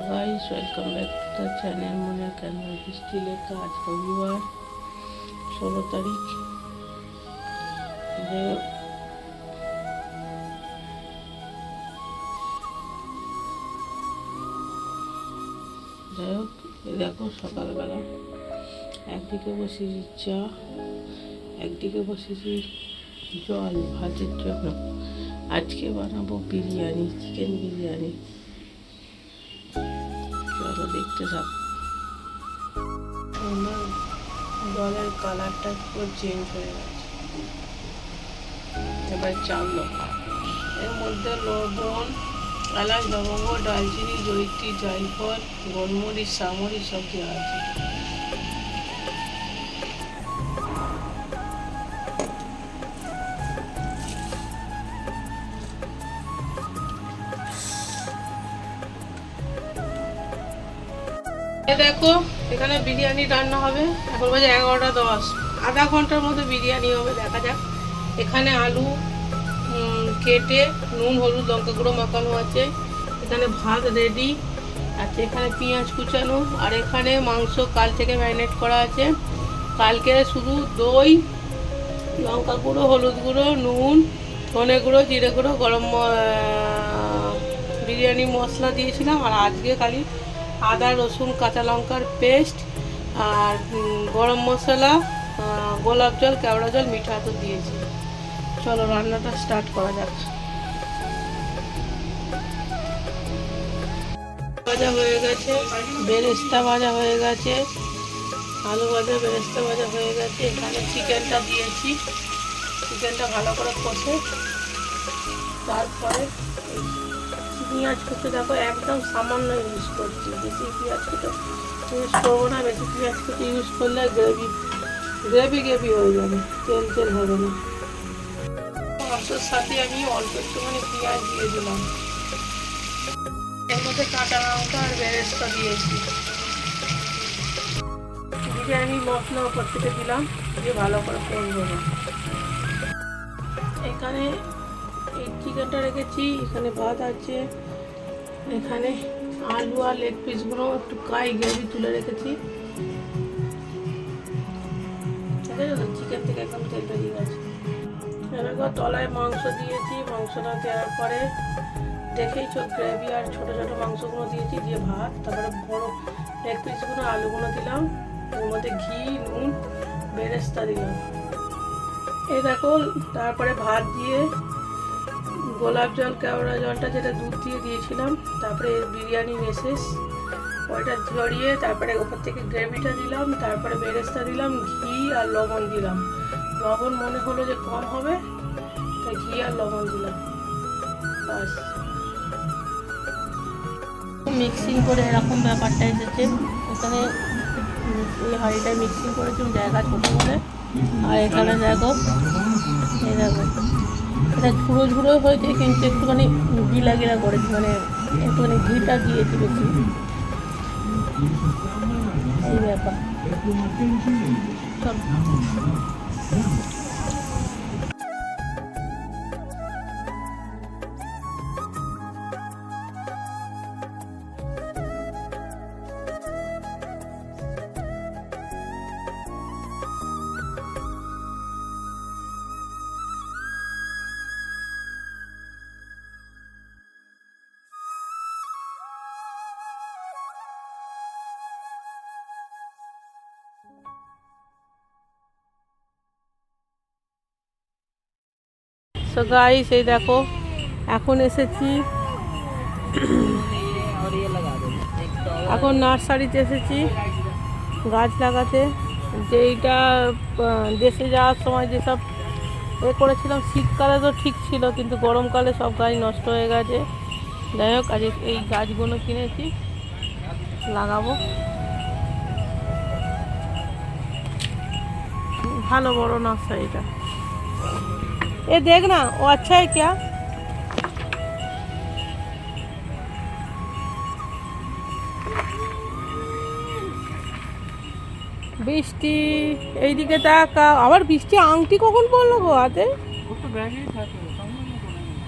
Guys welcome back to the channel মনের canvas বৃষ্টি লেখা। আজ রবিবার 16 তারিখ। যাই হোক, দেখো সকালবেলা একদিকে বসেছি চা, একদিকে বসেছি জল ভাতের জন্য। আজকে বানাবো বিরিয়ানি, চিকেন বিরিয়ানি। চলো দেখতে থাক। আমার জলের কালারটা পুরো চেঞ্জ হয়ে গেছে। এবার চাল দেবো, এর মধ্যে লবণ, এলাচ, লবঙ্গ, দালচিনি, জয়িত্রী, জায়ফল, গোলমরিচ, সামরিচ সব দেওয়া আছে। দেখো এখানে বিরিয়ানি রান্না হবে। এখন বাজে 11:10, আধা ঘন্টার মধ্যে বিরিয়ানি হবে। দেখা যাক। এখানে আলু কেটে নুন হলুদ লঙ্কা গুঁড়ো মাখানো আছে। এখানে ভাত রেডি আছে। এখানে পেঁয়াজ কুচানো, আর এখানে মাংস কাল থেকে ম্যারিনেট করা আছে। কালকে শুধু দই, লঙ্কা গুঁড়ো, হলুদ গুঁড়ো, নুন, ধনে গুঁড়ো, জিরে গুঁড়ো, বিরিয়ানি মশলা দিয়েছিলাম। আর আজকে খালি আদা রসুন কাঁচা লঙ্কার পেস্ট আর গরম মশলা, গোলাপ জল, কেওড়া জল, মিঠা তো দিয়েছি। চলো রান্নাটা স্টার্ট করা যাক। ভাজা হয়ে গেছে, বেরেস্তা ভাজা হয়ে গেছে, আলু ভাজা, বেরেস্তা ভাজা হয়ে গেছে। এখানে চিকেনটা দিয়েছি। চিকেনটা ভালো করে কষে তারপরে পেঁয়াজ কুচি দেখো একদম সামান্য ইউজ করছি। বেশি পেঁয়াজ কুচি ইউজ করবো না। বেশি পেঁয়াজ কুচি ইউজ করলে গ্রেভি হয়ে যাবে, তেল হবে না। মাংসের সাথে আমি অল্প একটুখানি পেঁয়াজ দিয়ে দিলাম। এর মধ্যে কাঁচা লঙ্কা আর বেরেস্তা দিয়েছি। বিরিয়ানি মশলা ওপর থেকে দিলাম, দিয়ে ভালো করে কষবো না। এখানে এই চিকেনটা রেখেছি, এখানে ভাত আছে, এখানে আলু আর লেগ পিসগুলো একটু গ্রেভি তুলে রেখেছি। চিকেন থেকে একদম তেল বেরিয়ে গেছে। এবার তলায় মাংস দিয়েছি। মাংসটা দেওয়ার পরে দেখেইছো গ্রেভি আর ছোটো ছোটো মাংসগুলো দিয়েছি, দিয়ে ভাত, তারপরে বড় লেগ পিসগুলো আলুগুলো দিলাম। ওর মধ্যে ঘি, নুন, বেরেস্তা দিলাম। এই দেখো, তারপরে ভাত দিয়ে গোলাপ জল, কেওড়া জলটা যেটা দুধ দিয়ে দিয়েছিলাম, তারপরে বিরিয়ানি মেসেস ওইটা ঝরিয়ে তারপরে ওপর থেকে গ্রেভিটা দিলাম, তারপরে বেরেস্তা দিলাম, ঘি আর লবণ দিলাম। লবণ মনে হলো যে কম হবে, তাই ঘি আর লবণ দিলাম। বাস মিক্সিং করে এরকম ব্যাপারটা এসেছে। এখানে এই হাঁড়িটায় মিক্সিং করেছি জায়গা ছোটো করে। আর এখানে দেখো, এই দেখো এটা ঝুড়ো ঝুড়ো হয়েছে, কিন্তু একটুখানি গিলা গিলা করেছি, মানে একটুখানি ঘিটা দিয়েছি বেশি। এই ব্যাপার সব। সো গাইস এই দেখো এখন এসেছি, এখন নার্সারিতে এসেছি গাছ লাগাতে। যেইটা দেশে যাওয়ার সময় যেসব করেছিলাম শীতকালে তো ঠিক ছিল, কিন্তু গরমকালে সব গাছ নষ্ট হয়ে গেছে। যাই হোক আজ এই গাছগুলো কিনেছি, লাগাবো। ভালো বড় নার্সারিটা। ये देखना वो अच्छा है क्या? বৃষ্টি এইদিকে তাকা। আবার বৃষ্টি আংটি কখন পড়লো গো হাতে?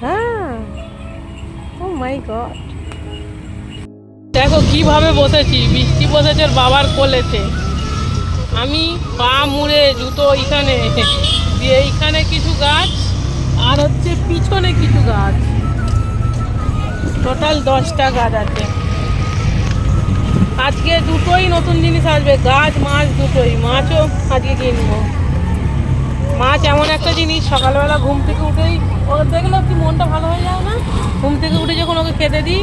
হ্যাঁ, ও মাই গড। দেখো কিভাবে বসেছি, বৃষ্টি বসেছে ওর বাবার কোলেতে, আমি পা মুড়ে জুতো এইখানে দিয়ে, এইখানে কিছু গাছ আর হচ্ছে পিছনে কিছু গাছ, টোটাল 10টা গাছ আছে। আজকে দুটোই নতুন জিনিস আসবে, গাছ মাছ দুটোই। মাছও আজকে কিনবো। মাছ এমন একটা জিনিস, সকালবেলা ঘুম থেকে উঠেই ও দেখলে কি মনটা ভালো হয়ে যায় না? ঘুম থেকে উঠে যখন ওকে খেতে দিই,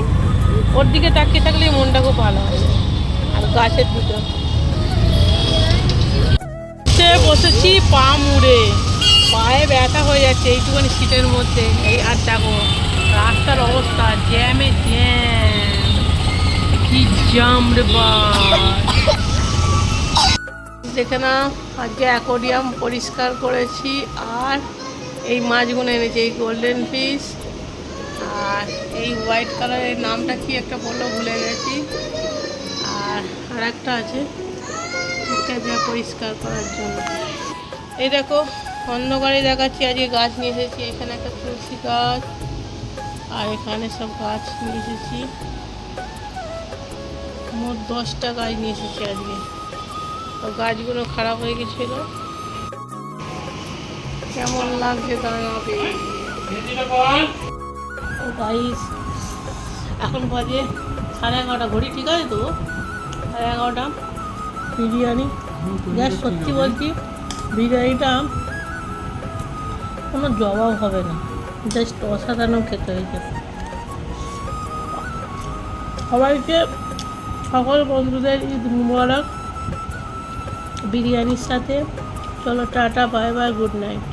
ওর দিকে তাকিয়ে থাকলে মনটা খুব ভালো হয়ে যায়। আর গাছের দুটো বসেছি পা মুড়ে, পায়ে ব্যথা হয়ে যাচ্ছে এইটুখানি শীতের মধ্যে। এই আর দেখো রাস্তার অবস্থা, জ্যামে জ্যাম, কি জাম রে বাস। দেখে না, আজকে অ্যাকোয়ারিয়াম পরিষ্কার করেছি। আর এই মাছগুলো এনেছি, এই গোল্ডেন ফিশ আর এই হোয়াইট কালারের নামটা কি একটা বললো, ভুলে গেছি। আর একটা আছে পরিষ্কার করার জন্য। এই দেখো অন্ধকারে দেখাচ্ছি, আজকে গাছ নিয়ে এসেছি। এখানে একটা তুলসী গাছ আর এখানে সব গাছ নিয়ে এসেছি, মোট 10টা গাছ নিয়ে এসেছি আজকে। তো গাছগুলো খারাপ হয়ে গেছিল, কেমন লাগছে দাঁড়াবে। গাইস এখন বাজে 11:30, ঘড়ি ঠিক আছে তো? 11:30। বিরিয়ানি, গ্যাস সত্যি বলছি বিরিয়ানিটা কোনো জবাব হবে না, জাস্ট অসাধারণ খেতে হয়েছে। সবাইকে, সকল বন্ধুদের ঈদ মুবারক বিরিয়ানির সাথে। চলো tata, bye bye, good night.